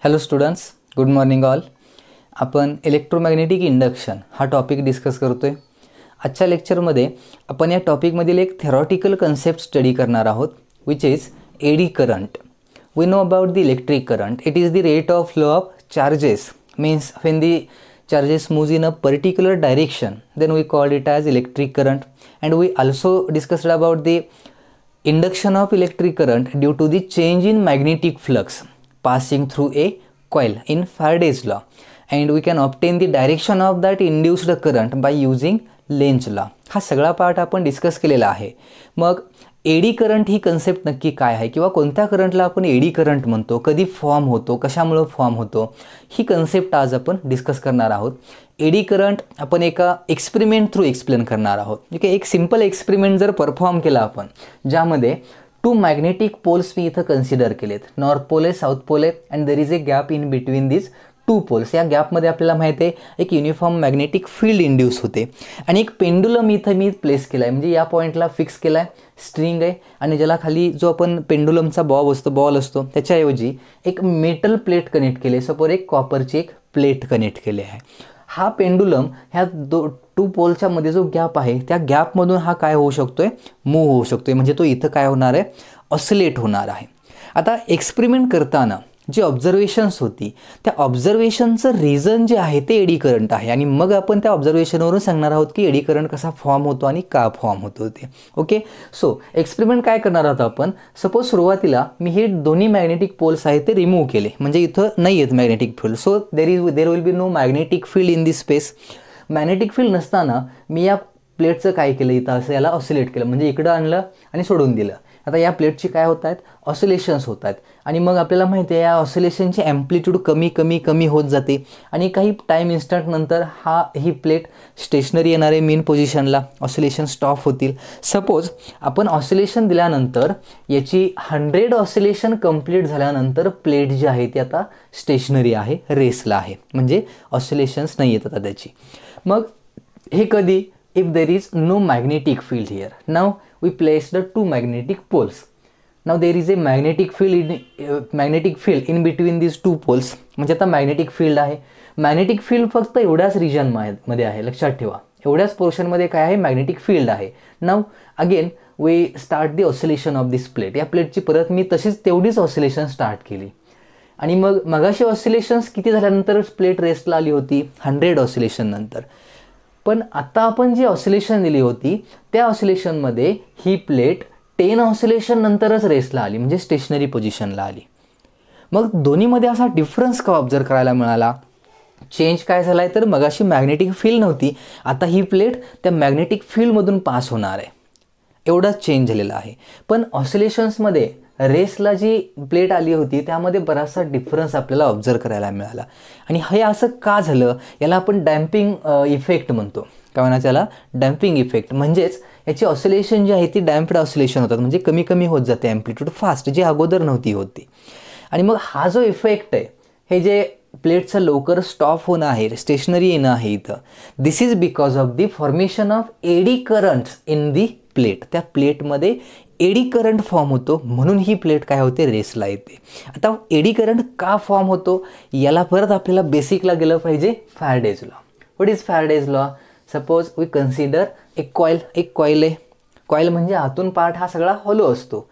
Hello students, good morning all. आपण electromagnetic induction हा topic discuss करतो आहे. आजच्या लेक्चरमध्ये आपण या टॉपिकमधील एक थेरॉटिकल कन्सेप्ट स्टडी करणार आहोत, which is eddy current. We know about the electric current. It is the rate of flow of charges. Means when the charges moves in a particular direction, then we called it as electric current. And we also discussed about the induction of electric current due to the change in magnetic flux passing through a coil in Faraday's law, and we can obtain the direction of that induced current by using Lenz law. हा सगळा part आपण discuss केलेला आहे. मग eddy current ही concept नक्की काय आहे किंवा कोणत्या करंटला आपण एडी करंट म्हणतो, कधी फॉर्म होतो, कशामुळे फॉर्म होतो, ही कन्सेप्ट आज आपण डिस्कस करणार आहोत. एडी करंट आपण एका एक्सपेरिमेंट थ्रू एक्सप्लेन करणार आहोत. ठीक आहे. एक सिंपल एक्सपेरिमेंट जर परफॉर्म केला आपण, ज्यामध्ये 2 मॅग्नेटिक पोल्स मी इथं कन्सिडर केलेत. नॉर्थ पोल आहे, साऊथ पोल आहे, and there is a gap in between this 2 poles. या गॅपमध्ये आपल्याला माहिती आहे एक युनिफॉर्म मॅग्नेटिक फील्ड इंड्यूस होते. आणि एक पेंडुलम इथं मी प्लेस केला आहे, म्हणजे या पॉईंटला फिक्स केला आहे. स्ट्रिंग आहे आणि ज्याला खाली जो आपण पेंडुलमचा बॉल असतो त्याच्याऐवजी एक मेटल प्लेट कनेक्ट केली आहे. सपोज एक कॉपरची एक प्लेट कनेक्ट केली आहे. हा पेंडुलम ह्या 2 पोलच्या मध्ये जो गॅप आहे त्या गॅपमधून हा काय होऊ शकतोय, मूव्ह होऊ शकतोय. म्हणजे तो इथं काय होणार आहे, ऑसिलेट होणार आहे. आता एक्सपेरिमेंट करताना जी ऑब्झर्वेशन्स होती त्या ऑब्झर्वेशनचं रिझन जे आहे ते एडी करंट आहे. आणि मग आपण त्या ऑब्झर्वेशनवरून सांगणार आहोत की एडी करंट कसा फॉर्म होतो आणि का फॉर्म होतो ते. ओके. सो एक्सपेरिमेंट काय करणार आहोत आपण. सपोज सुरुवातीला मी हे दोन्ही मॅग्नेटिक पोल्स आहेत ते रिमूव्ह केले, म्हणजे इथं नाही आहेत magnetic field. So there will be no magnetic field in this space. Magnetic field नसताना मी या प्लेटचं काय केलं, इथं असं याला ऑसिलेट केलं, म्हणजे इकडं आणलं आणि सोडून दिलं. आता या प्लेटची काय होत आहेत, ऑसिलेशन्स होत आहेत. आणि मग आपल्याला माहिती आहे या ऑसिलेशनची ॲम्प्लिट्यूड कमी कमी कमी होत जाते. आणि काही टाईम इन्स्टंट नंतर ही प्लेट स्टेशनरी येणार आहे मेन पोझिशनला, ऑसिलेशन स्टॉप होतील. सपोज आपण ऑसिलेशन दिल्यानंतर याची 100 ऑसिलेशन कंप्लीट झाल्यानंतर प्लेट जी आहे ती आता स्टेशनरी आहे, रेसला आहे, म्हणजे ऑसिलेशन्स नाही येत आता त्याची. मग हे कधी, if there is no magnetic field here. Now we place the 2 magnetic poles. Now there is a magnetic field in between these 2 poles. म्हणजे आता मॅग्नेटिक फील्ड आहे. मॅग्नेटिक फील्ड फक्त एवढ्याच रिजन मध्ये आहे, लक्षात ठेवा. एवढ्याच पोर्शनमध्ये काय आहे, मॅग्नेटिक फील्ड आहे. Now again we start the oscillation of this plate. या प्लेटची परत मी तशीच तेवढीच ऑसिलेशन स्टार्ट केली. आणि मग मगाशी ऑसिलेशन्स किती झाल्यानंतर प्लेट रेस्टला आली होती, 100 ऑसिलेशन नंतर. पण आता आपण जी ऑसिलेशन दिली होती त्या ऑसिलेशनमध्ये ही प्लेट 10 ऑसिलेशन नंतरच रेस्टला आली, म्हणजे स्टेशनरी पोझिशनला आली. मग दोन्हीमध्ये असा डिफरन्स का ऑब्झर्व करायला मिळाला. चेंज काय झाला आहे तर मगाशी मॅग्नेटिक फील्ड नव्हती, आता ही प्लेट त्या मॅग्नेटिक फील्डमधून पास होणार आहे, एवढाच चेंज झालेला आहे. पण ऑसिलेशन्समध्ये रेसला जी प्लेट आली होती त्यामध्ये बराचसा डिफरन्स आपल्याला ऑब्झर्व करायला मिळाला. आणि हे असं का झालं, याला आपण डॅम्पिंग इफेक्ट म्हणतो. काय म्हणायचं याला, डॅम्पिंग इफेक्ट. म्हणजेच याची ऑसिलेशन जी आहे ती डॅम्प्ड ऑसिलेशन होतात, म्हणजे कमी कमी होत जाते ॲम्प्लिट्यूड फास्ट, जी अगोदर नव्हती होती. आणि मग हा जो इफेक्ट आहे, हे जे प्लेटचं लवकर स्टॉप होणं आहे, स्टेशनरी येणं आहे इथं, this is because of the formation of eddy currents in the plate. त्या प्लेटमध्ये एडी करंट फॉर्म होतो, म्हणून ही प्लेट काय होते, रेसला येते. आता एडी करंट का फॉर्म होतो याला परत आपल्याला बेसिकला गेलं पाहिजे, Faraday's law. What is Faraday's law. Suppose we consider एक कॉईल आहे. कॉईल म्हणजे आतून पार्ट हा सगळा हॉलो असतो.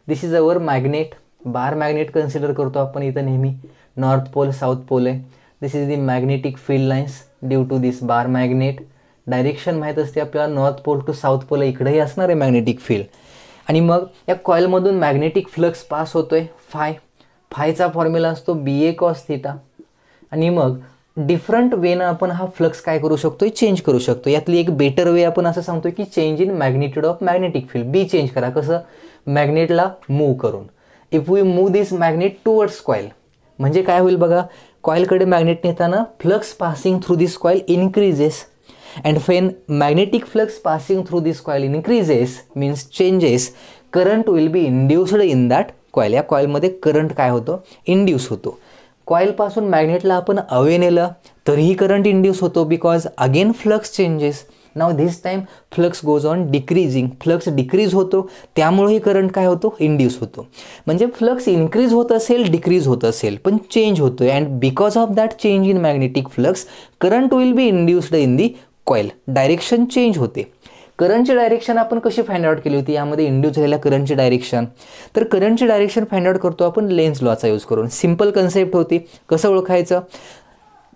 This is our magnet. Bar magnet consider करतो आपण इथं नेहमी. नॉर्थ पोल, साऊथ पोल आहे. This is the magnetic field lines due to this bar magnet. Direction माहीत असते आपल्याला, north pole to south pole, इकडेही असणार आहे मॅग्नेटिक फील्ड. आणि मग या कॉईलमधून मॅग्नेटिक फ्लक्स पास होतोय, फायचा फॉर्म्युला असतो BA cos θ. आणि मग डिफरंट वेनं आपण हा फ्लक्स काय करू शकतोय, चेंज करू शकतो. यातली एक बेटर वे आपण असं सांगतोय की change in magnitude of magnetic field. B change करा, कसं, मॅग्नेटला मूव्ह करून. If we move this magnet towards coil, म्हणजे काय होईल बघा, कॉईलकडे मॅग्नेट नेताना flux passing through this coil increases. And when magnetic flux passing through this coil increases, means changes, current will be induced in that coil. या कॉईलमध्ये current काय होतो, induce होतो. कॉईलपासून मॅग्नेटला आपण अवे नेलं तरीही करंट इंड्यूस होतो, because again flux changes. Now this time flux goes on decreasing, flux decrease होतो, त्यामुळेही करंट काय होतो, इंड्यूस होतो. म्हणजे फ्लक्स इन्क्रीज होत असेल, डिक्रीज होत असेल, पण चेंज होतोय. And because of that change in magnetic flux current will be induced in the coil. Direction change होते. करंटची डायरेक्शन आपण कशी फाइंड आउट केली होती, यामध्ये इंड्यूस झालेल्या करंटची डायरेक्शन. तर करंटची डायरेक्शन फाइंड आउट करतो आपण लेन्झ लॉचा यूज करून. सिंपल कन्सेप्ट होती. कसं ओळखायचं,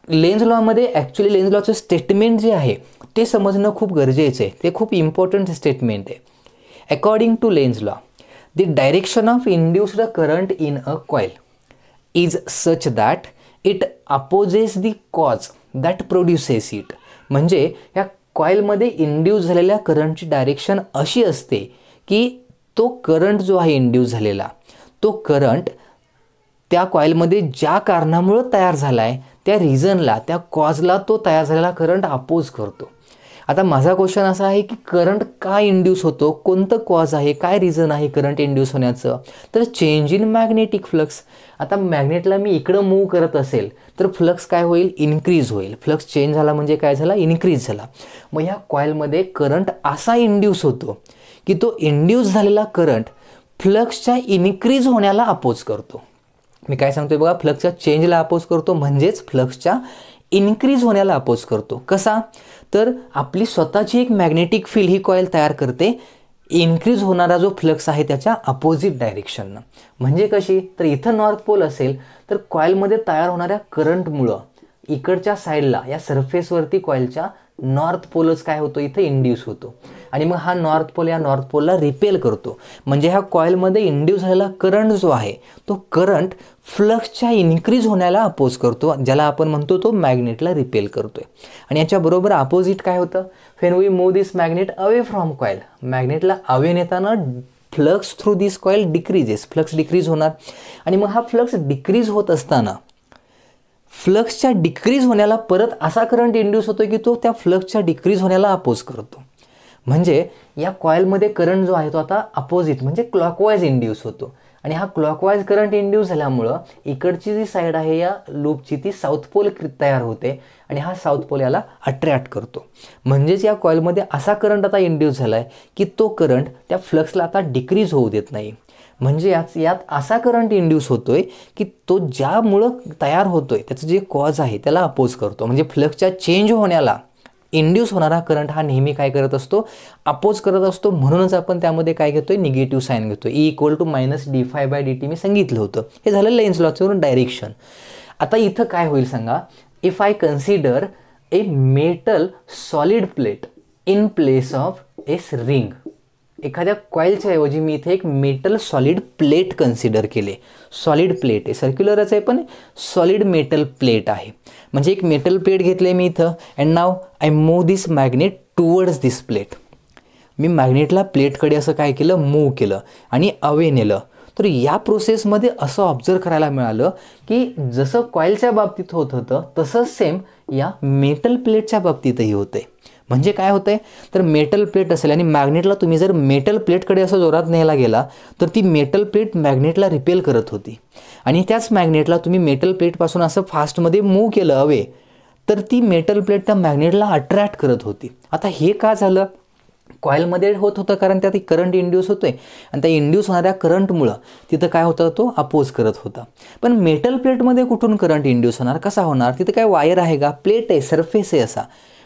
लेन्झ लॉमध्ये ॲक्च्युली लेन्झ लॉचं स्टेटमेंट जे आहे ते समजणं खूप गरजेचं आहे. ते खूप इम्पॉर्टंट स्टेटमेंट आहे. According to Lenz law, the direction of induced current in a coil is such that it opposes the cause that produces it. म्हणजे या कॉईलमध्ये इंड्यूस झालेल्या करंटची डायरेक्शन अशी असते की तो करंट जो आहे इंड्यूस झालेला, तो करंट त्या कॉईलमध्ये ज्या कारणामुळं तयार झाला आहे त्या रिझनला, त्या कॉजला तो तयार झालेला करंट अपोज करतो. आता माझा क्वेश्चन असा आहे की करंट का इंड्यूस होतो, कोणतं कॉज आहे, काय रिझन आहे करंट इंड्यूस होण्याचं, तर चेंज इन मॅग्नेटिक फ्लक्स. आता मॅग्नेटला मी इकडं मूव्ह करत असेल तर फ्लक्स काय होईल, इन्क्रीज होईल. फ्लक्स चेंज झाला म्हणजे काय झाला, इन्क्रीज झाला. मग ह्या कॉईलमध्ये करंट असा इंड्यूस होतो की तो इंड्यूस झालेला करंट फ्लक्सच्या इन्क्रीज होण्याला अपोज करतो. मी काय सांगतोय बघा, फ्लक्सच्या चेंजला अपोज करतो म्हणजेच फ्लक्सच्या इन्क्रीज होण्याला अपोज करतो. कसा, तर आपली स्वतःची एक मॅग्नेटिक फील्ड ही कॉईल तयार करते इन्क्रीज होणारा जो फ्लक्स आहे त्याच्या अपोजिट डायरेक्शननं. म्हणजे कशी, तर इथं नॉर्थ पोल असेल तर कॉईलमध्ये तयार होणाऱ्या करंटमुळं इकडच्या साईडला या सरफेसवरती कॉईलच्या नॉर्थ पोलच काय होतो, इथं इंड्यूस होतो. आणि मग हा नॉर्थ पोल या नॉर्थ पोलला रिपेल करतो. म्हणजे ह्या कॉईलमध्ये इंड्यूस झालेला करंट जो आहे तो करंट फ्लक्सच्या इन्क्रीज होण्याला अपोज करतो, ज्याला आपण म्हणतो तो मॅग्नेटला रिपेल करतोय. आणि याच्याबरोबर अपोजिट काय होतं, when we move this magnet away from coil, मॅग्नेटला अवे नेताना flux through this coil decreases, flux decrease होणार. आणि मग हा फ्लक्स डिक्रीज होत असताना फ्लक्सच्या डिक्रीज होण्याला परत असा करंट इंड्यूस होतो की तो त्या फ्लक्सच्या डिक्रीज होण्याला अपोज करतो. म्हणजे या कॉईलमध्ये करंट जो आहे तो आता अपोजिट म्हणजे क्लॉकवाईज इंड्यूस होतो. आणि हा क्लॉकवाईज करंट इंड्यूस झाल्यामुळं इकडची जी साईड आहे या लूपची ती साऊथ पोल तयार होते आणि हा साऊथ पोल याला अट्रॅक्ट करतो. म्हणजेच या कॉईलमध्ये असा करंट आता इंड्यूस झाला आहे की तो करंट त्या फ्लक्सला आता डिक्रीज होऊ देत नाही. म्हणजे यात असा करंट इंड्यूस होतोय की तो ज्यामुळं तयार होतोय त्याचं जे कॉज आहे त्याला अपोज करतो. म्हणजे फ्लक्सच्या चेंज होण्याला इंड्यूस होणारा करंट हा नेहमी काय करत असतो, अपोज करत असतो. म्हणूनच आपण त्यामध्ये काय घेतोय, निगेटिव्ह साईन घेतोय. E = -dφ/dt मी सांगितलं होतं. हे झालं लेन्झ लॉचं डायरेक्शन. आता इथं काय होईल सांगा, if I consider a metal solid plate in place of a ring. एखाद्या कॉईलच्या ऐवजी मी इथे एक मेटल सॉलिड प्लेट कन्सिडर केले. सॉलिड प्लेट आहे, सर्क्युलरच आहे पण सॉलिड मेटल प्लेट आहे. म्हणजे एक मेटल प्लेट घेतले मी इथं and now I move this magnet towards this plate. मी मॅग्नेटला प्लेटकडे असं काय केलं, मूव्ह केलं आणि अवे नेलं. तर या प्रोसेसमध्ये असं ऑब्झर्व करायला मिळालं की जसं कॉईलच्या बाबतीत होत होतं तसंच सेम या मेटल प्लेटच्या बाबतीतही होतंय. म्हणजे काय होतंय, तर मेटल प्लेट असेल आणि मॅग्नेटला तुम्ही जर मेटल प्लेटकडे असं जोरात न्यायला गेला तर ती मेटल प्लेट मॅग्नेटला रिपेल करत होती. आणि त्याच मॅग्नेटला तुम्ही मेटल प्लेटपासून असं फास्टमध्ये मूव्ह केलं अवे तर ती मेटल प्लेट त्या मॅग्नेटला अट्रॅक्ट करत होती. आता हे का झालं, कॉईलमध्ये होत होतं कारण त्यात करंट इंड्यूस होतोय आणि त्या इंड्यूस होणाऱ्या करंटमुळं तिथं काय होतं, तो अपोज करत होता. पण मेटल प्लेटमध्ये कुठून करंट इंड्यूस होणार, कसा होणार, तिथं काय वायर आहे का, प्लेट आहे, सरफेस आहे असा.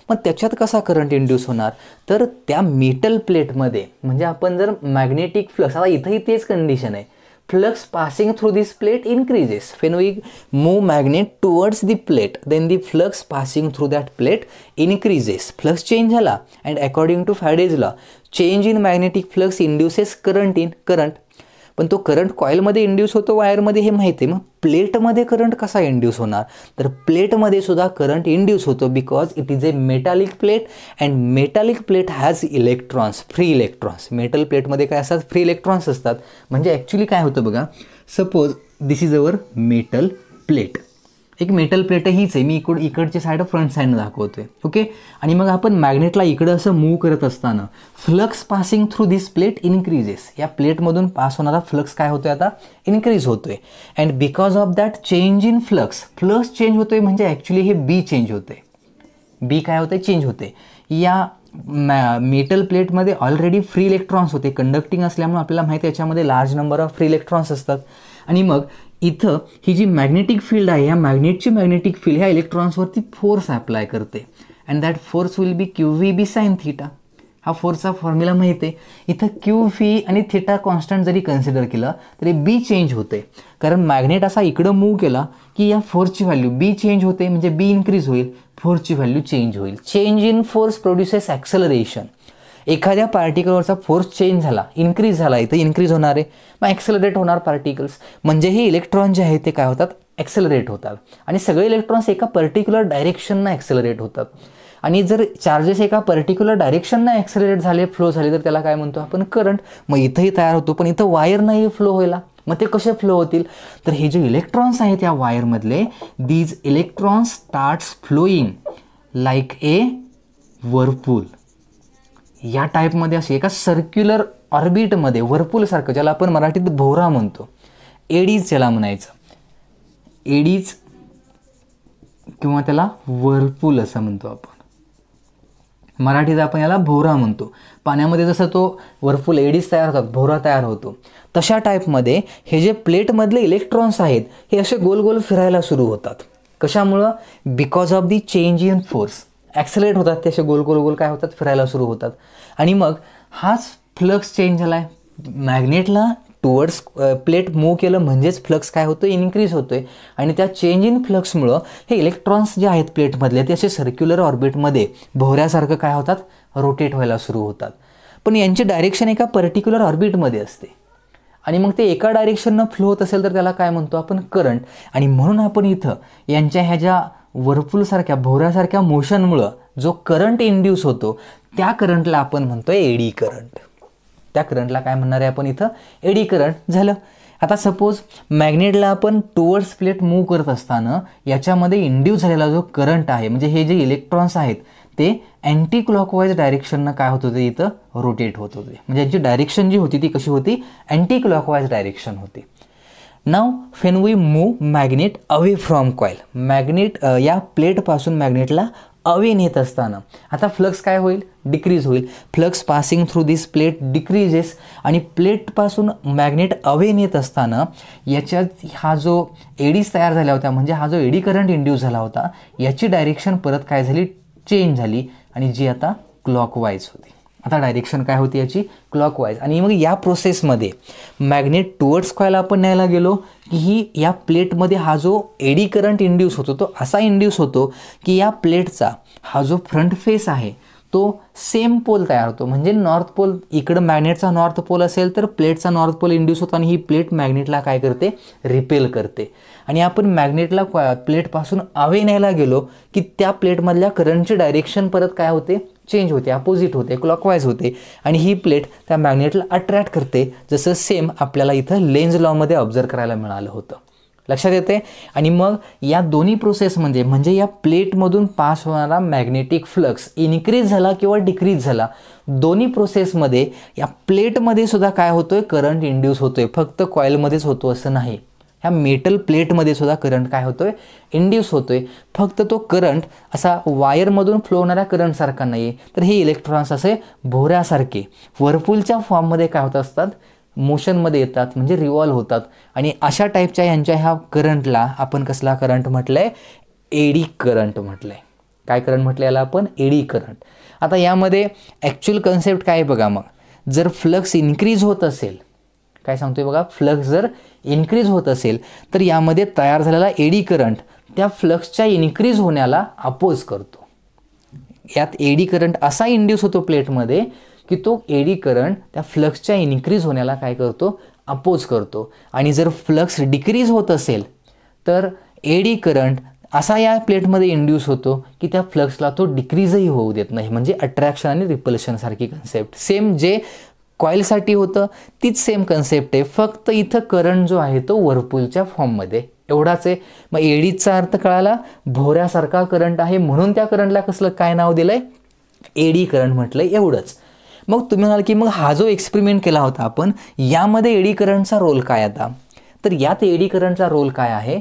मग त्याच्यात कसा करंट इंड्यूस होणार, तर त्या मेटल प्लेटमध्ये म्हणजे आपण जर मॅग्नेटिक फ्लक्स, आता इथंही तेच कंडिशन आहे, flux passing through this plate increases. When we move magnet towards the plate then the flux passing through that plate increases. Flux change झाला and according to Faraday's law change in magnetic flux induces current in current. पण तो current कॉईलमध्ये induce होतो, वायरमध्ये हे माहिती आहे. मग प्लेटमध्ये करंट कसा इंड्यूस होणार, तर प्लेटमध्ये सुद्धा करंट इंड्यूस होतो because it is a metallic plate and metallic plate has electrons, free electrons. Metal प्लेटमध्ये काय असतात, फ्री इलेक्ट्रॉन्स असतात. म्हणजे ॲक्च्युली काय होतं बघा, suppose this is our metal plate, एक मेटल प्लेट हीच आहे, मी इकडची साईड फ्रंट साईडनं दाखवतोय, ओके. आणि मग आपण मॅग्नेटला इकडं असं मूव्ह करत असताना flux passing through this plate increases. या प्लेटमधून पास होणारा फ्लक्स काय होतोय, आता इन्क्रीज होतोय. And because of that change in flux, flux change होतोय म्हणजे ॲक्च्युली हे बी चेंज होते. बी काय होतंय, चेंज होते. या मेटल प्लेटमध्ये ऑलरेडी फ्री इलेक्ट्रॉन्स होते, कंडक्टिंग असल्यामुळे आपल्याला माहिती आहे याच्यामध्ये large number of free electrons असतात. आणि मग इथं ही जी मॅग्नेटिक फील्ड आहे, ह्या मॅग्नेटची मॅग्नेटिक फील्ड ह्या इलेक्ट्रॉन्सवरती फोर्स अप्लाय करते and that force will be QV sine theta. हा फोर्सचा फॉर्म्युला माहिती आहे. इथं QV आणि थीटा कॉन्स्टंट जरी कन्सिडर केलं तरी बी चेंज होते, कारण मॅग्नेट असा इकडं मूव्ह केला की या फोर्सची व्हॅल्यू बी चेंज होते, म्हणजे बी इन्क्रीज होईल, फोर्सची व्हॅल्यू चेंज होईल. Change in force produces acceleration. एखाद्या पार्टिकलवरचा फोर्स चेंज झाला, इन्क्रीज झाला, इथं इन्क्रीज होणार आहे, मग ॲक्सेलरेट होणार पार्टिकल्स, म्हणजे हे इलेक्ट्रॉन जे आहेत ते काय होतात, ॲक्सेलरेट होतात. आणि सगळे इलेक्ट्रॉन्स एका पर्टिक्युलर डायरेक्शननं ॲक्सेलरेट होतात. आणि जर चार्जेस एका पर्टिक्युलर डायरेक्शननं ॲक्सेलरेट झाले, फ्लो झाले, तर त्याला काय म्हणतो आपण, करंट. मग इथंही तयार होतो, पण इथं वायर नाही फ्लो व्हायला, मग ते कसे फ्लो होतील, तर हे जे इलेक्ट्रॉन्स आहेत या वायरमधले, these electrons starts flowing like a whirlpool. या टाईपमध्ये असे एका सर्क्युलर ऑर्बिटमध्ये वर्पूलसारखं, ज्याला आपण मराठीत भोवरा म्हणतो, एडीज ज्याला म्हणायचं, एडीज किंवा त्याला वर्पूल असं म्हणतो आपण. मराठीत आपण याला भोवरा म्हणतो. पाण्यामध्ये जसं तो वर्पूल एडीज तयार होतात, भोवरा तयार होतो, तशा टाईपमध्ये हे जे प्लेटमधले इलेक्ट्रॉन्स आहेत हे असे गोल गोल फिरायला सुरू होतात. कशामुळं, because of the change in force, accelerate होतात ते, असे गोल गोल गोल काय होतात, फिरायला सुरू होतात. आणि मग हाच फ्लक्स चेंज झाला आहे, मॅग्नेटला टुवर्ड्स प्लेट मूव्ह केलं म्हणजेच फ्लक्स काय होतो, इन्क्रीज होतोय. आणि त्या चेंज इन फ्लक्समुळं हे इलेक्ट्रॉन्स जे आहेत प्लेटमधले ते असे सर्क्युलर ऑर्बिटमध्ये भोवऱ्यासारखं काय होतात, रोटेट व्हायला सुरू होतात. पण यांची डायरेक्शन एका पर्टिक्युलर ऑर्बिटमध्ये असते आणि मग ते एका डायरेक्शननं फ्लो होत असेल तर त्याला काय म्हणतो आपण, करंट. आणि म्हणून आपण इथं यांच्या ह्या ज्या वर्पूलसारख्या भोवऱ्यासारख्या मोशनमुळं जो करंट इंड्यूस होतो त्या करंटला आपण म्हणतोय एडी करंट. त्या करंटला काय म्हणणार आहे आपण इथं, एडी करंट झालं. आता सपोज मॅग्नेटला आपण टुवर्ड्स प्लेट मूव्ह करत असताना याच्यामध्ये इंड्यूस झालेला जो करंट आहे, म्हणजे हे जे इलेक्ट्रॉन्स आहेत ते अँटी क्लॉकवाईज डायरेक्शननं काय होत होते, इथं रोटेट होत होते. म्हणजे यांची डायरेक्शन जी होती ती कशी होती, अँटी क्लॉकवाईज डायरेक्शन होती. Now when we move magnet away from coil, magnet या प्लेटपासून मॅग्नेटला अवे नेत असताना आता फ्लक्स काय होईल, डिक्रीज होईल. Flux passing through this plate decreases. आणि प्लेटपासून मॅग्नेट अवे नेत असताना याच्यात हा जो एडीज तयार झाल्या होत्या, म्हणजे हा जो एडी करंट इंड्यूस झाला होता, याची डायरेक्शन परत काय झाली, चेंज झाली, आणि जी आता क्लॉकवाईज होती. आता डायरेक्शन काय होती याची, क्लॉकवाईज. आणि मग या प्रोसेसमध्ये मॅग्नेट टुवर्ड्स कॉईल आपण न्यायला गेलो की ही या प्लेटमध्ये हा जो एडी करंट इंड्यूस होतो तो असा इंड्यूस होतो की या प्लेटचा हा जो फ्रंट फेस आहे तो सेम पोल तयार होतो. म्हणजे नॉर्थ पोल, इकडं मॅग्नेटचा नॉर्थ पोल असेल तर प्लेटचा नॉर्थ पोल इंड्यूस होतो आणि ही प्लेट मॅग्नेटला काय करते, रिपेल करते. आणि आपण मॅग्नेटला प्लेटपासून अवे न्यायला गेलो की त्या प्लेटमधल्या करंटची डायरेक्शन परत काय होते, चेंज होते, अपोजिट होते, क्लॉकवाईज होते. आणि ही प्लेट त्या मॅग्नेटला अट्रॅक्ट करते, जसं सेम आपल्याला इथं लेन्झ लॉमध्ये ऑब्झर्व करायला मिळालं होतं. लक्षात येते. आणि मग या दोन्ही प्रोसेसमध्ये म्हणजे या प्लेटमधून पास होणारा मॅग्नेटिक फ्लक्स इन्क्रीज झाला किंवा डिक्रीज झाला, दोन्ही प्रोसेसमध्ये या प्लेटमध्ये सुद्धा काय होतोय, करंट इंड्यूस होतोय. फक्त कॉईलमध्येच होतो असं नाही, ह्या मेटल प्लेटमध्ये सुद्धा करंट काय होतोय, इंड्यूस होतोय. फक्त तो करंट असा वायरमधून फ्लो होणाऱ्या करंटसारखा नाही आहे, तर हे इलेक्ट्रॉन्स असे भोवऱ्यासारखे वर्पूलच्या फॉर्ममध्ये काय होत असतात, मोशनमध्ये येतात, म्हणजे रिव्हॉल्व होतात. आणि अशा टाईपच्या यांच्या ह्या करंटला आपण कसला करंट म्हटलंय, एडी करंट म्हटलंय. काय करंट म्हटलं याला आपण, एडी करंट. आता यामध्ये ॲक्च्युअल कन्सेप्ट काय आहे बघा. मग जर फ्लक्स इन्क्रीज होत असेल, काय सांगतोय बघा, फ्लक्स जर इन्क्रीज होत असेल तर यामध्ये तयार झालेला एडी करंट त्या फ्लक्सच्या इन्क्रीज होण्याला अपोज करतो. यात एडी करंट असा इंड्यूस होतो प्लेटमध्ये की तो एडी करंट त्या फ्लक्सच्या इन्क्रीज होण्याला काय करतो, अपोज करतो. आणि जर फ्लक्स डिक्रीज होत असेल तर एडी करंट असा या प्लेटमध्ये इंड्यूस होतो की त्या फ्लक्सला तो डिक्रीजही होऊ देत नाही. म्हणजे अट्रॅक्शन आणि रिपल्शन सारखी कन्सेप्ट सेम जे कॉईलसाठी होतं तीच सेम कन्सेप्ट आहे, फक्त इथं करंट जो आहे तो वर्पूलच्या फॉर्ममध्ये, एवढाच आहे. मग एडीचा अर्थ कळाला, भोवऱ्यासारखा करंट आहे म्हणून त्या करंटला कसलं काय नाव दिलंय, एडी करंट म्हटलंय, एवढंच. मग तुम्ही म्हणाल की मग हा जो एक्सपेरिमेंट केला होता आपण यामध्ये एडी करंटचा रोल काय आता, तर यात एडी करंटचा रोल काय आहे,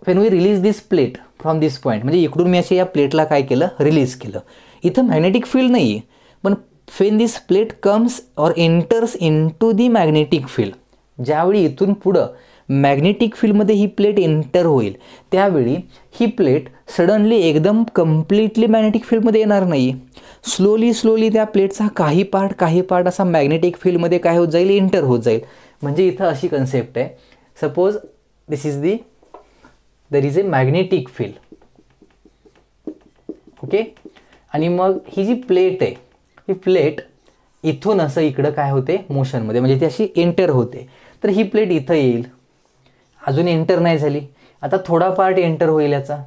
when we release this plate from this point, म्हणजे इकडून मी असे या प्लेटला काय केलं, रिलीज केलं. इथं मॅग्नेटिक फील्ड नाही आहे, पण when this plate comes or enters in to the magnetic field, ज्यावेळी इथून पुढं मॅग्नेटिक फील्डमध्ये ही प्लेट एंटर होईल, त्यावेळी ही प्लेट सडनली एकदम कम्प्लिटली मॅग्नेटिक फील्डमध्ये येणार नाही. स्लोली त्या प्लेटचा काही पार्ट असा मॅग्नेटिक फील्डमध्ये काय होत जाईल, एंटर होत जाईल. म्हणजे इथं अशी कन्सेप्ट आहे, suppose this is there is A magnetic field, okay. आणि मग ही जी प्लेट आहे, ही प्लेट इथून असं इकडं काय होते, मोशनमध्ये, म्हणजे ती अशी एंटर होते. तर ही प्लेट इथं येईल, अजून एंटर नाही झाली, आता थोडा पार्ट एंटर होईल याचा,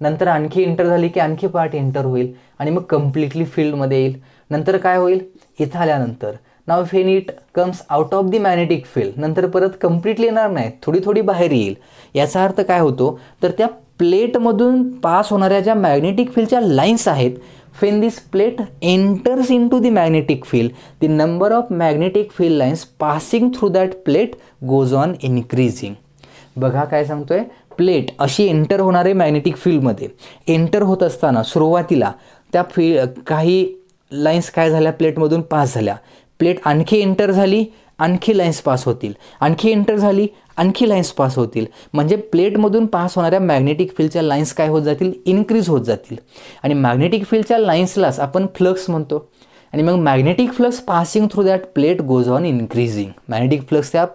नंतर आणखी एंटर झाली की आणखी पार्ट एंटर होईल आणि मग कम्प्लिटली फील्डमध्ये येईल. नंतर काय होईल, इथं आल्यानंतर now when it comes out of the magnetic field, नंतर परत कम्प्लिटली येणार नाही, थोडी बाहेर येईल. याचा अर्थ काय होतो, तर त्या प्लेटमधून पास होणाऱ्या ज्या मॅग्नेटिक फील्डच्या लाईन्स आहेत, when this plate enters into the magnetic field, the number of magnetic field lines passing through that plate goes on increasing. बघा काय सांगतोय, प्लेट अशी एंटर होणारे मॅग्नेटिक फील्डमध्ये एंटर होत असताना सुरुवातीला त्या काही लाईन्स काय झाल्या, प्लेटमधून पास झाल्या. प्लेट आणखी एंटर झाली, आणखी लाईन्स पास होतील, आणखी एंटर झाली, आणखी लाईन्स पास होतील. म्हणजे प्लेटमधून पास होणाऱ्या मॅग्नेटिक फील्डच्या लाईन्स काय होत जातील, इन्क्रीज होत जातील. आणि मॅग्नेटिक फील्डच्या लाईन्सलाच आपण फ्लक्स म्हणतो. आणि मग magnetic flux passing through that plate goes on increasing. Magnetic flux त्या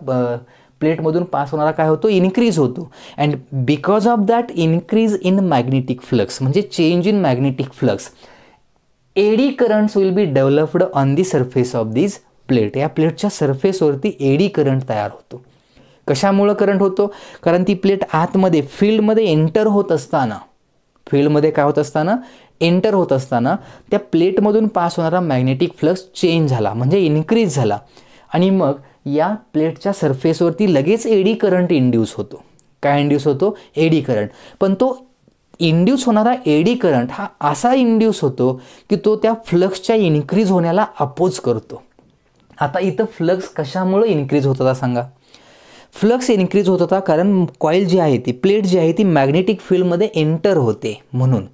प्लेटमधून पास होणारा काय होतो, इन्क्रीज होतो. And because of that increase in magnetic flux, म्हणजे change in magnetic flux, eddy currents will be developed on the surface of this plate. या प्लेटच्या सरफेसवरती eddy current तयार होतो. कशामुळं करंट होतो, कारण ती प्लेट आतमध्ये फील्डमध्ये एंटर होत असताना, फील्डमध्ये काय होत असताना, एंटर होत असताना त्या प्लेटमधून पास होणारा मॅग्नेटिक फ्लक्स चेंज झाला, म्हणजे इन्क्रीज झाला. आणि मग या प्लेटच्या सरफेसवरती लगेच एडी करंट इंड्यूस होतो. काय इंड्यूस होतो, एडी करंट. पण तो इंड्यूस होणारा एडी करंट हा असा इंड्यूस होतो की तो त्या फ्लक्सच्या इन्क्रीज होण्याला अपोज करतो. आता इथं फ्लक्स कशामुळं इन्क्रीज होत होता सांगा. फ्लक्स इन्क्रीज होत होता कारण कॉईल जी आहे, ती प्लेट जी आहे, ती मॅग्नेटिक फील्डमध्ये एंटर होते म्हणून.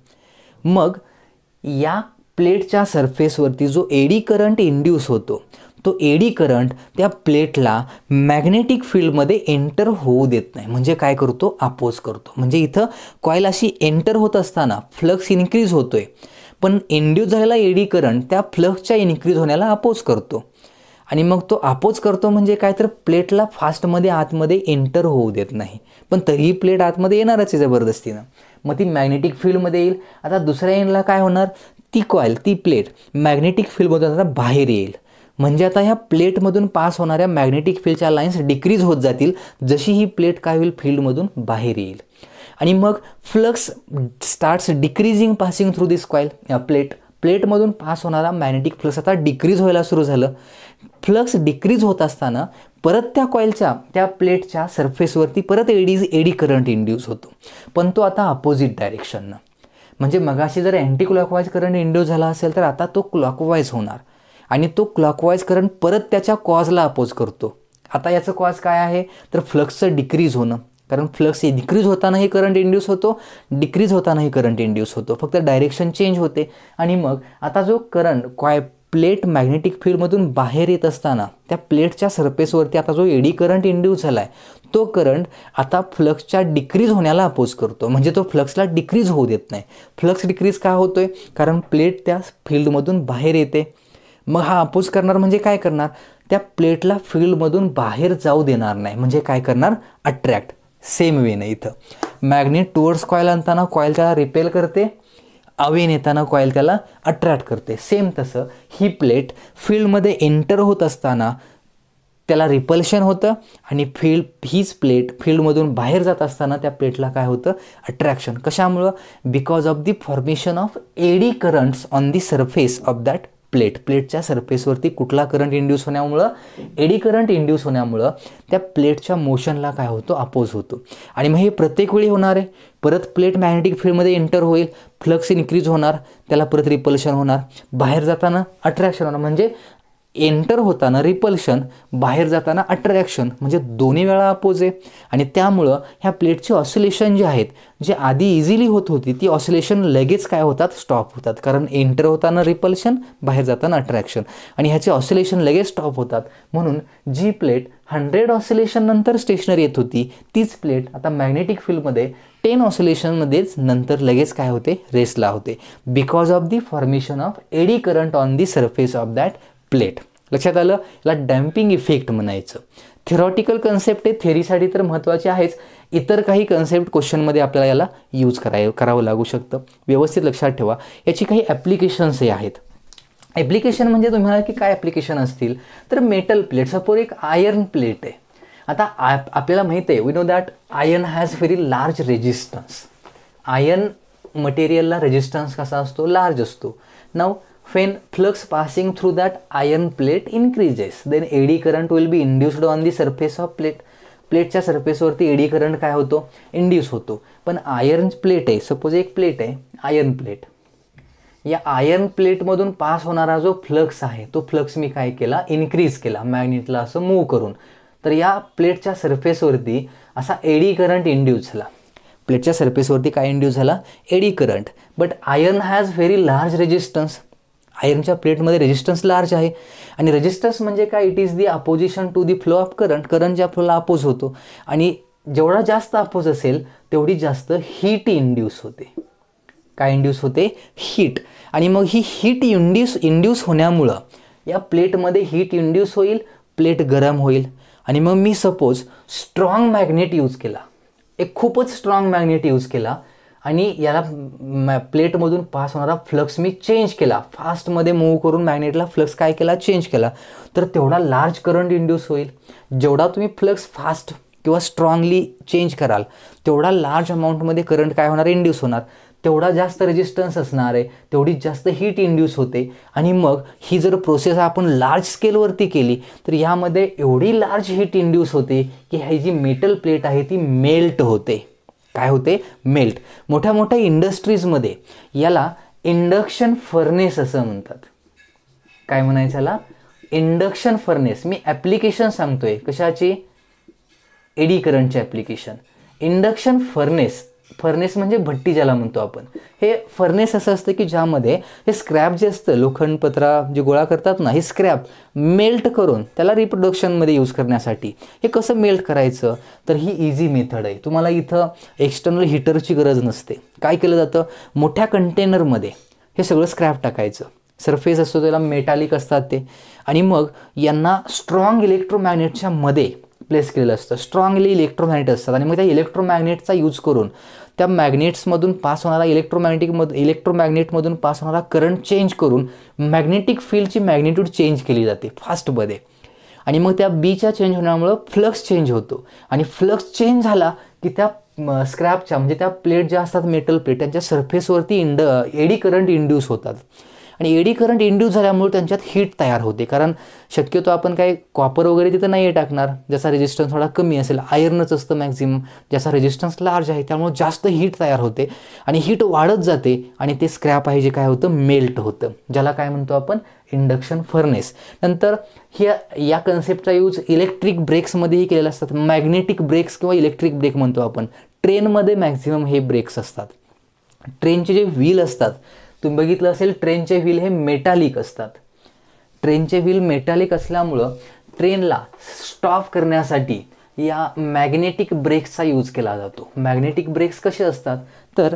मग या प्लेटच्या सरफेसवरती जो एडी करंट इंड्यूस होतो, तो एडी करंट त्या प्लेटला मॅग्नेटिक फील्डमध्ये एंटर होऊ देत नाही. म्हणजे काय करतो, अपोज करतो. म्हणजे इथं कॉईल अशी एंटर होत असताना फ्लक्स इन्क्रीज होतोय, पण इंड्यूस झालेला एडी करंट त्या फ्लक्सच्या इन्क्रीज होण्याला अपोज करतो. आणि मग तो अपोज करतो म्हणजे काय, तर प्लेटला फास्टमध्ये आतमध्ये एंटर होऊ देत नाही. पण तरीही प्लेट आतमध्ये येणारच आहे जबरदस्तीनं. मग ती मॅग्नेटिक फील्डमध्ये येईल. आता दुसऱ्या एंडला काय होणार, ती कॉईल, ती प्लेट मॅग्नेटिक फील्डमधून आता बाहेर येईल. म्हणजे आता ह्या प्लेटमधून पास होणाऱ्या मॅग्नेटिक फील्डच्या लाईन्स डिक्रीज होत जातील जशी ही प्लेट काय होईल, फील्डमधून बाहेर येईल. आणि मग flux starts decreasing passing through this coil, प्लेटमधून पास होणारा मॅग्नेटिक फ्लक्स आता डिक्रीज व्हायला सुरू झालं. फ्लक्स डिक्रीज होत असताना परत त्या कॉईलच्या, त्या प्लेटच्या सरफेसवरती परत एडी करंट इंड्यूस होतो, पण तो आता अपोजिट डायरेक्शननं. म्हणजे मगाशी जर अँटी क्लॉकवाईज करंट इंड्यूस झाला असेल तर आता तो क्लॉकवाईज होणार. आणि तो क्लॉकवाईज करंट परत त्याच्या कॉजला अपोज करतो. आता याचं कॉज काय आहे, तर फ्लक्सचं डिक्रीज होणं. कारण फ्लक्स डिक्रीज होतानाही करंट इंड्यूस होतो, डिक्रीज होतानाही करंट इंड्यूस होतो, फक्त डायरेक्शन चेंज होते. आणि मग आता जो करंट प्लेट मॅग्नेटिक फील्डमधून बाहेर येत असताना त्या प्लेटच्या सरफेसवरती आता जो एडी करंट इंड्यूस झाला आहे, तो करंट आता फ्लक्सच्या डिक्रीज होण्याला अपोज करतो. म्हणजे तो फ्लक्सला डिक्रीज होऊ देत नाही. फ्लक्स डिक्रीज का होतोय, कारण प्लेट त्या फील्डमधून बाहेर येते. मग हा अपोज करणार म्हणजे काय करणार, त्या प्लेटला फील्डमधून बाहेर जाऊ देणार नाही. म्हणजे काय करणार, अट्रॅक्ट. सेम वे नाही, इथं मॅग्नेट टुवर्ड्स कॉईल आणताना कॉईल त्याला रिपेल करते, अवे नेताना कॉईल त्याला अट्रॅक्ट करते. सेम तसं ही प्लेट फील्डमध्ये एंटर होत असताना त्याला रिपल्शन होतं आणि हीच प्लेट फील्डमधून बाहेर जात असताना त्या प्लेटला काय होतं, अट्रॅक्शन. कशामुळं, because of the formation of eddy currents on the surface of that प्लेटच्या सरफेसवरती कुठला करंट इंड्यूस होण्यामुळं, एडी करंट इंड्यूस होण्यामुळं त्या प्लेटच्या मोशनला काय होतो, अपोज होतो. आणि मग हे प्रत्येक वेळी होणार आहे. परत प्लेट मॅग्नेटिक फील्डमध्ये एंटर होईल, फ्लक्स इन्क्रीज होणार, त्याला परत रिपल्शन होणार, बाहेर जाताना अट्रॅक्शन होणार. म्हणजे एंटर होताना रिपल्शन, बाहेर जाताना अट्रॅक्शन, म्हणजे दोन्ही वेळा अपोज आहे. आणि त्यामुळं ह्या प्लेटची ऑसिलेशन जे आहेत, जे आधी इझिली होत होती ती ऑसिलेशन लगेच काय होतात, स्टॉप होतात. कारण एंटर होताना रिपल्शन, बाहेर जाताना अट्रॅक्शन, आणि ह्याचे ऑसिलेशन लगेच स्टॉप होतात. म्हणून जी प्लेट 100 ऑसिलेशन नंतर स्टेशनरी येत होती तीच प्लेट आता मॅग्नेटिक फील्डमध्ये 10 ऑसिलेशनमध्येच नंतर लगेच काय होते, रेस्टला होते, because of the formation of eddy current on the surface of that plate. लक्षात आलं? याला डॅम्पिंग इफेक्ट म्हणायचं. थिअरॉटिकल कन्सेप्ट आहे, थेअरीसाठी तर महत्त्वाचे आहेच. इतर काही कन्सेप्ट क्वेश्चनमध्ये आपल्याला याला यूज करावं लागू शकतं. व्यवस्थित लक्षात ठेवा. याची काही ॲप्लिकेशन्सही आहेत. ॲप्लिकेशन म्हणजे तुम्हाला की काय ॲप्लिकेशन असतील तर मेटल प्लेट, सपोज एक आयर्न प्लेट आहे. आता आपल्याला माहिती आहे, we know that iron has very large resistance. Iron मटेरियलला रेजिस्टन्स कसा असतो, लार्ज असतो. नाव when flux passing through that iron plate increases, then eddy current will be induced on the surface of plate. प्लेटच्या सरफेसवरती एडी करंट काय होतो, induce होतो. पण iron plate आहे, सपोज एक प्लेट आहे आयर्न प्लेट. या आयर्न प्लेटमधून पास होणारा जो फ्लक्स आहे तो फ्लक्स मी काय केला, इन्क्रीज केला मॅग्नेटला असं मूव्ह करून. तर या प्लेटच्या सरफेसवरती असा एडी करंट इंड्यूस झाला. प्लेटच्या सरफेसवरती काय इंड्यूस झाला, eddy current. But iron has very large resistance. आयर्नच्या प्लेटमध्ये रेजिस्टन्स लार्ज आहे. आणि रेजिस्टन्स म्हणजे काय, it is the opposition to the flow of current. करंटच्या फ्लोला अपोज होतो. आणि जेवढा जास्त अपोज असेल तेवढी जास्त हीट इंड्यूस होते. काय इंड्यूस होते, हीट. आणि मग ही हीट इंड्यूस होण्यामुळं या प्लेटमध्ये हीट इंड्यूस होईल, प्लेट गरम होईल. आणि मग मी सपोज स्ट्रॉंग मॅग्नेट यूज केला, एक खूपच स्ट्रॉंग मॅग्नेट यूज केला, आणि याला प्लेटमधून पास होणारा फ्लक्स मी चेंज केला, फास्टमध्ये मूव्ह करून मॅग्नेटला फ्लक्स काय केला, चेंज केला. तर तेवढा लार्ज करंट इंड्यूस होईल. जेवढा तुम्ही फ्लक्स फास्ट किंवा स्ट्रॉंगली चेंज कराल तेवढा लार्ज अमाऊंटमध्ये करंट काय होणार, इंड्यूस होणार. तेवढा जास्त रेजिस्टन्स असणार आहे, तेवढी जास्त हीट इंड्यूस होते. आणि मग ही जर प्रोसेस आपण लार्ज स्केलवरती केली तर यामध्ये एवढी लार्ज हीट इंड्यूस होते की ही जी मेटल प्लेट आहे ती मेल्ट होते. काय होते, मेल्ट. मोठ्या मोठ्या इंडस्ट्रीजमध्ये याला इंडक्शन फर्नेस असं म्हणतात. काय म्हणायचं याला, इंडक्शन फर्नेस. मी ॲप्लिकेशन सांगतोय कशाची, एडी करंटचे ॲप्लिकेशन. इंडक्शन फर्नेस, फर्नेस म्हणजे भट्टी ज्याला म्हणतो आपण. हे फर्नेस असं असतं की ज्यामध्ये हे स्क्रॅप जे असतं, लोखंड पत्रा जे गोळा करतात ना, हे स्क्रॅप मेल्ट करून त्याला रिप्रोडक्शनमध्ये यूज करण्यासाठी. हे कसं मेल्ट करायचं, तर ही इझी मेथड आहे. तुम्हाला इथं एक्सटर्नल हीटरची गरज नसते. काय केलं जातं, मोठ्या कंटेनरमध्ये हे सगळं स्क्रॅप टाकायचं. सरफेस असतो त्याला मेटॅलिक असतात ते. आणि मग यांना स्ट्रॉंग इलेक्ट्रोमॅग्नेटच्या मध्ये प्लेस केलेलं असतं. स्ट्रॉंगली इलेक्ट्रोमॅग्नेट असतात. आणि मग त्या इलेक्ट्रोमॅग्नेटचा यूज करून त्या मॅग्नेट्समधून पास होणारा इलेक्ट्रोमॅग्नेटमधून पास होणारा करंट चेंज करून मॅग्नेटिक फील्डची मॅग्निट्यूड चेंज केली जाते फास्टमध्ये. आणि मग त्या बीच्या चेंज होण्यामुळं फ्लक्स चेंज होतो. आणि फ्लक्स चेंज झाला की त्या स्क्रॅपच्या म्हणजे त्या प्लेट ज्या असतात मेटल प्लेट त्यांच्या सरफेसवरती एडी करंट इंड्यूस होतात. आणि एडी करंट इंड्यूस झाल्यामुळे त्यांच्यात हीट तयार होते. कारण शक्यतो आपण काय कॉपर वगैरे तिथं नाही टाकणार, ज्याचा रेजिस्टन्स थोडा कमी असेल. आयर्नच असतं मॅक्झिमम, ज्याचा रेजिस्टन्स लार्ज आहे. त्यामुळे जास्त हीट तयार होते आणि हीट वाढत जाते. आणि ते स्क्रॅप आहे जे काय होतं, मेल्ट होतं, ज्याला काय म्हणतो आपण, इंडक्शन फर्नेस. नंतर या कन्सेप्टचा यूज इलेक्ट्रिक ब्रेक्समध्येही केलेला असतात. मॅग्नेटिक ब्रेक्स किंवा इलेक्ट्रिक ब्रेक म्हणतो आपण. ट्रेनमध्ये मॅक्झिमम हे ब्रेक्स असतात. ट्रेनचे जे व्हील असतात, तुम्ही बघितलं असेल ट्रेनचे व्हील हे मेटॅलिक असतात. ट्रेनचे व्हील मेटॅलिक असल्यामुळं ट्रेनला स्टॉप करण्यासाठी या मॅग्नेटिक ब्रेक्सचा यूज केला जातो. मॅग्नेटिक ब्रेक्स कसे असतात, तर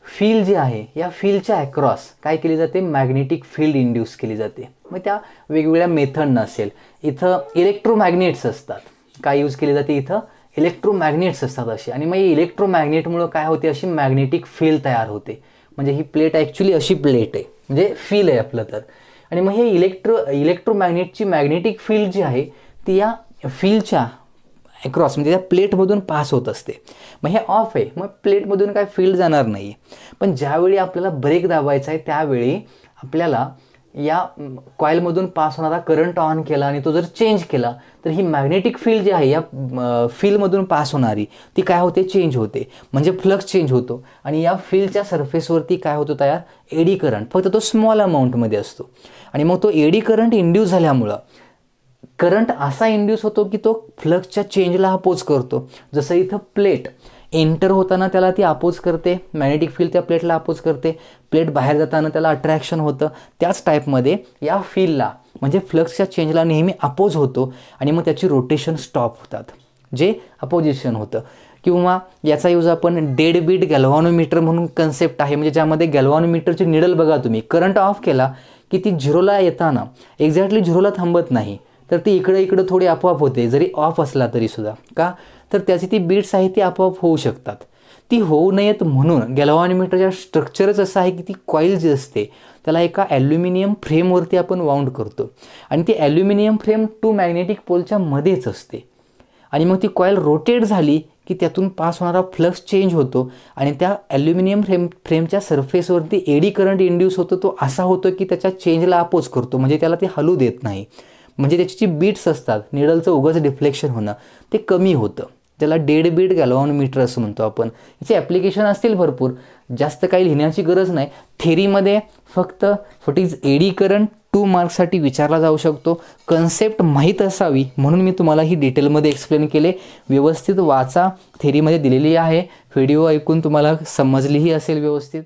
फील्ड जी आहे या फील्डच्या अक्रॉस काय केली जाते, मॅग्नेटिक फील्ड इंड्यूस केली जाते. मग त्या वेगवेगळ्या मेथडनं असेल. इथं इलेक्ट्रोमॅग्नेट्स असतात. काय यूज केली जाते, इथं इलेक्ट्रोमॅग्नेट्स असतात असे. आणि मग इलेक्ट्रोमॅग्नेटमुळं काय होते, अशी मॅग्नेटिक फील्ड तयार होते. म्हणजे ही प्लेट ॲक्च्युली अशी प्लेट आहे, म्हणजे फील आहे आपलं तर. आणि मग हे इलेक्ट्रोमॅग्नेटची मॅग्नेटिक फील्ड जी आहे ती या फील्डच्या अक्रॉस म्हणजे त्या प्लेटमधून पास होत असते. मग हे ऑफ आहे, मग प्लेटमधून काय फील्ड जाणार नाही. पण ज्यावेळी आपल्याला ब्रेक दाबायचा आहे त्यावेळी आपल्याला या कॉईलमधून पास होणारा करंट ऑन केला आणि तो जर चेंज केला तर ही मॅग्नेटिक फील्ड जी आहे या फील्डमधून पास होणारी ती काय होते, चेंज होते. म्हणजे फ्लक्स चेंज होतो. आणि या फील्डच्या सरफेसवरती काय होतं तयार, एडी करंट. फक्त तो स्मॉल अमाऊंटमध्ये असतो. आणि मग तो एडी करंट इंड्यूस झाल्यामुळं करंट असा इंड्यूस होतो की तो फ्लक्सच्या चेंजला अपोज करतो. जसं इथं प्लेट एंटर होताना त्याला ती अपोज करते, मॅग्नेटिक फील्ड त्या प्लेटला अपोज करते, प्लेट बाहेर जाताना त्याला अट्रॅक्शन होतं. त्याच टाईपमध्ये या फील्डला म्हणजे फ्लक्सच्या चेंजला नेहमी अपोज होतो आणि मग त्याची रोटेशन स्टॉप होतात, जे अपोजिशन होतं. किंवा याचा यूज आपण डेड बीट गॅल्व्हॅनोमीटर म्हणून कन्सेप्ट आहे, म्हणजे ज्यामध्ये गॅल्व्हॅनोमीटरची निडल बघा तुम्ही, करंट ऑफ केला की ती झिरोला येताना एक्झॅक्टली झिरोला थांबत नाही, तर ती इकडे थोडी आपोआप होते, जरी ऑफ असला तरीसुद्धा. का तर त्याची ती बीट्स आहे ती आपोआप होऊ शकतात. ती होऊ नयेत म्हणून गॅल्व्हॅनोमीटरच्या स्ट्रक्चरच असं आहे की ती कॉईल जी असते त्याला एका ॲल्युमिनियम फ्रेमवरती आपण वाउंड करतो आणि ती ॲल्युमिनियम फ्रेम 2 मॅग्नेटिक पोलच्या मध्येच असते. आणि मग ती कॉईल रोटेट झाली की त्यातून पास होणारा फ्लक्स चेंज होतो आणि त्या ॲल्युमिनियम फ्रेमच्या सरफेसवरती एडी करंट इंड्यूस होतो. तो असा होतो की त्याच्या चेंजला अपोज करतो, म्हणजे त्याला ते हलू देत नाही. म्हणजे त्याची जी बीट्स असतात, निडलचं उगाच डिफ्लेक्शन होणं ते कमी होतं. त्याला डेड बीट गॅल्व्हॅनोमीटर असं म्हणतो आपण. याचे ॲप्लिकेशन असतील भरपूर, जास्त काही लिहिण्याची गरज नाही. थेरीमध्ये फक्त व्हॉट इज एडी करंट 2 मार्क्ससाठी विचारला जाऊ शकतो. कन्सेप्ट माहीत असावी म्हणून मी तुम्हाला ही डिटेलमध्ये एक्सप्लेन केले. व्यवस्थित वाचा, थेरीमध्ये दिलेली आहे. व्हिडिओ ऐकून तुम्हाला समजलीही असेल व्यवस्थित.